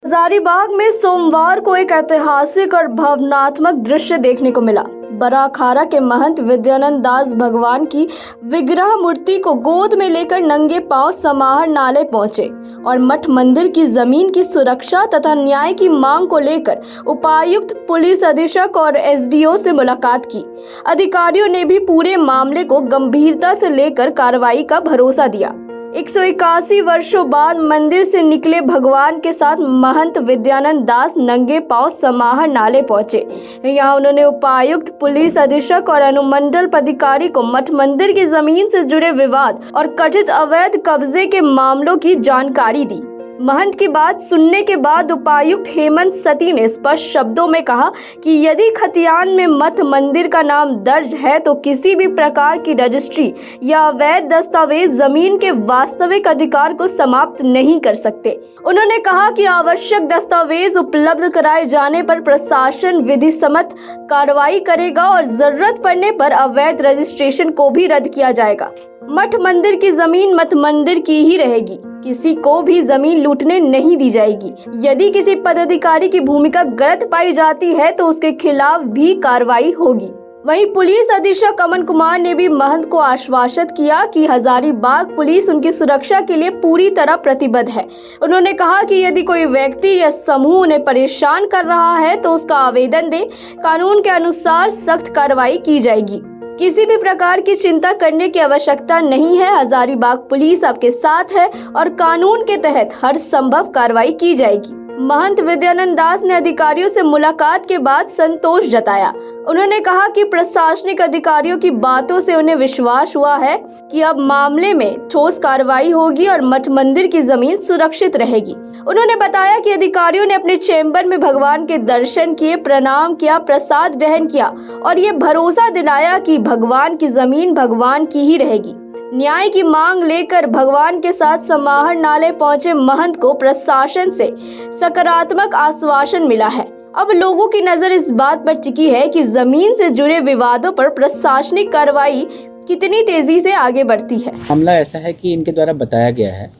हजारीबाग में सोमवार को एक ऐतिहासिक और भावनात्मक दृश्य देखने को मिला। बड़ा अखाड़ा के महंत विद्यानंद दास भगवान की विग्रह मूर्ति को गोद में लेकर नंगे पांव समाहर नाले पहुंचे और मठ मंदिर की जमीन की सुरक्षा तथा न्याय की मांग को लेकर उपायुक्त, पुलिस अधीक्षक और एसडीओ से मुलाकात की। अधिकारियों ने भी पूरे मामले को गंभीरता से लेकर कार्रवाई का भरोसा दिया। 181 वर्षों बाद मंदिर से निकले भगवान के साथ महंत विद्यानंद दास नंगे पांव समाहर नाले पहुंचे। यहां उन्होंने उपायुक्त, पुलिस अधीक्षक और अनुमंडल अधिकारी को मठ मंदिर की जमीन से जुड़े विवाद और कथित अवैध कब्जे के मामलों की जानकारी दी। महंत की बात सुनने के बाद उपायुक्त हेमंत सती ने स्पष्ट शब्दों में कहा कि यदि खतियान में मठ मंदिर का नाम दर्ज है तो किसी भी प्रकार की रजिस्ट्री या अवैध दस्तावेज जमीन के वास्तविक अधिकार को समाप्त नहीं कर सकते। उन्होंने कहा कि आवश्यक दस्तावेज उपलब्ध कराए जाने पर प्रशासन विधि सम्मत कार्रवाई करेगा और जरूरत पड़ने पर अवैध रजिस्ट्रेशन को भी रद्द किया जाएगा। मठ मंदिर की जमीन मठ मंदिर की ही रहेगी, किसी को भी जमीन लूटने नहीं दी जाएगी। यदि किसी पदाधिकारी की भूमिका गलत पाई जाती है तो उसके खिलाफ भी कार्रवाई होगी। वहीं पुलिस अधीक्षक अमन कुमार ने भी महंत को आश्वासित किया कि हजारीबाग पुलिस उनकी सुरक्षा के लिए पूरी तरह प्रतिबद्ध है। उन्होंने कहा कि यदि कोई व्यक्ति या समूह उन्हें परेशान कर रहा है तो उसका आवेदन दे, कानून के अनुसार सख्त कार्रवाई की जाएगी। किसी भी प्रकार की चिंता करने की आवश्यकता नहीं है। हजारीबाग पुलिस आपके साथ है और कानून के तहत हर संभव कार्रवाई की जाएगी। महंत विद्यानंद दास ने अधिकारियों से मुलाकात के बाद संतोष जताया। उन्होंने कहा कि प्रशासनिक अधिकारियों की बातों से उन्हें विश्वास हुआ है कि अब मामले में ठोस कार्रवाई होगी और मठ मंदिर की जमीन सुरक्षित रहेगी। उन्होंने बताया कि अधिकारियों ने अपने चैम्बर में भगवान के दर्शन किए, प्रणाम किया, प्रसाद ग्रहण किया और ये भरोसा दिलाया कि भगवान की जमीन भगवान की ही रहेगी। न्याय की मांग लेकर भगवान के साथ समाहर नाले पहुंचे महंत को प्रशासन से सकारात्मक आश्वासन मिला है। अब लोगों की नजर इस बात पर टिकी है कि जमीन से जुड़े विवादों पर प्रशासनिक कार्रवाई कितनी तेजी से आगे बढ़ती है। मामला ऐसा है कि इनके द्वारा बताया गया है,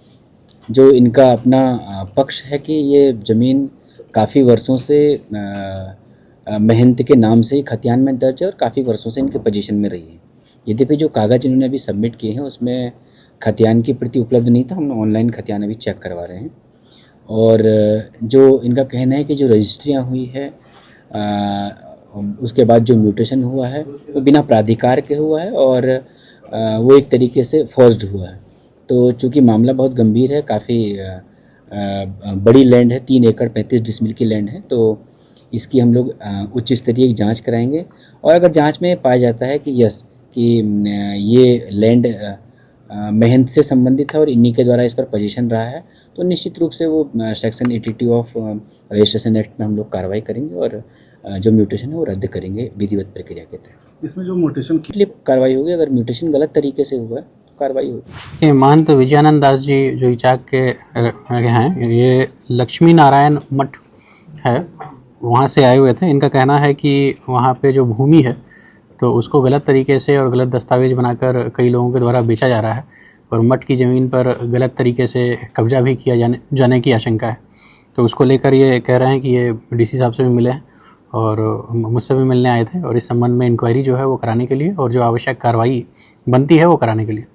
जो इनका अपना पक्ष है कि ये ज़मीन काफ़ी वर्षों से महंत के नाम से ही खतियान में दर्ज है और काफ़ी वर्षों से इनके पोजीशन में रही है। यद्यपि जो कागज़ इन्होंने अभी सबमिट किए हैं उसमें खतियान की प्रति उपलब्ध नहीं था। हम ऑनलाइन खतियान अभी चेक करवा रहे हैं और जो इनका कहना है कि जो रजिस्ट्रियाँ हुई है उसके बाद जो म्यूटेशन हुआ है वो बिना प्राधिकार के हुआ है और वो एक तरीके से फॉर्ज्ड हुआ है। तो चूँकि मामला बहुत गंभीर है, काफ़ी बड़ी लैंड है, 3 एकड़ 35 डिसमिल की लैंड है, तो इसकी हम लोग उच्च स्तरीय जांच कराएंगे और अगर जांच में पाया जाता है कि यस कि ये लैंड महंत से संबंधित है और इन्हीं के द्वारा इस पर पोजीशन रहा है तो निश्चित रूप से वो सेक्शन 82 ऑफ रजिस्ट्रेशन एक्ट में हम लोग कार्रवाई करेंगे और जो म्यूटेशन है वो रद्द करेंगे विधिवत प्रक्रिया के तहत। इसमें जो म्यूटेशन के लिए कार्रवाई होगी, अगर म्यूटेशन गलत तरीके से हुआ है तो कार्रवाई होगी। महंत विजयानंद दास जी जो इचाक के हैं, ये लक्ष्मी नारायण मठ है, वहाँ से आए हुए थे। इनका कहना है कि वहाँ पे जो भूमि है तो उसको गलत तरीके से और गलत दस्तावेज बनाकर कई लोगों के द्वारा बेचा जा रहा है और मठ की ज़मीन पर गलत तरीके से कब्जा भी किया जाने की आशंका है। तो उसको लेकर ये कह रहे हैं कि ये डीसी साहब से भी मिले हैं और मुझसे भी मिलने आए थे और इस संबंध में इंक्वायरी जो है वो कराने के लिए और जो आवश्यक कार्रवाई बनती है वो कराने के लिए।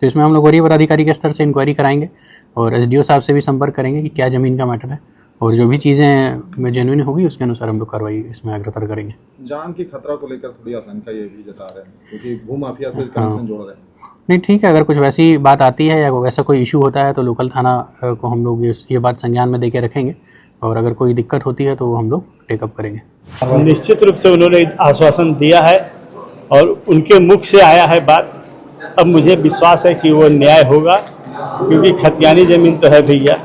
तो इसमें हम लोग वरीय पदाधिकारी के स्तर से इंक्वायरी कराएंगे और एसडीओ साहब से भी संपर्क करेंगे कि क्या ज़मीन का मैटर है और जो भी चीज़ें में जेन्युइन होगी उसके अनुसार हम लोग कार्रवाई इसमें अग्रतर करेंगे। जान की खतरा को लेकर थोड़ी आशंका ये भी जता रहे हैं क्योंकि भूमाफिया से कनेक्शन जोड़ रहे हैं। नहीं, ठीक है, अगर कुछ वैसी बात आती है या वैसा कोई इशू होता है तो लोकल थाना को हम लोग ये बात संज्ञान में देके रखेंगे और अगर कोई दिक्कत होती है तो वो हम लोग टेकअप करेंगे। निश्चित रूप से उन्होंने आश्वासन दिया है और उनके मुख से आया है बात। अब मुझे विश्वास है कि वो न्याय होगा क्योंकि खतियानी ज़मीन तो है भैया।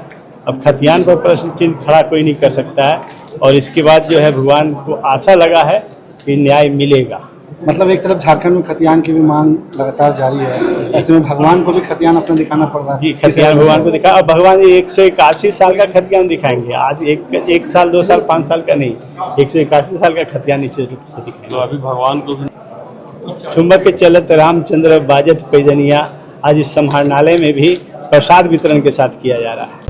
अब खतियान पर प्रश्न चिन्ह खड़ा कोई नहीं कर सकता है और इसके बाद जो है भगवान को आशा लगा है कि न्याय मिलेगा। मतलब एक तरफ झारखंड में खतियान की भी मांग लगातार जारी है, ऐसे में भगवान को भी खतियान अपना दिखाना पड़ रहा है। जी, खतियान भगवान को दिखा। अब भगवान 181 साल का खतियान दिखाएंगे। आज एक साल 2 साल 5 साल का नहीं, 181 साल का खतियान इस रूप से दिखाएंगे। तो अभी भगवान को ठुमक के चलत रामचंद्र बाजत पैजनिया आज इस समाहरणालय में भी प्रसाद वितरण के साथ किया जा रहा है।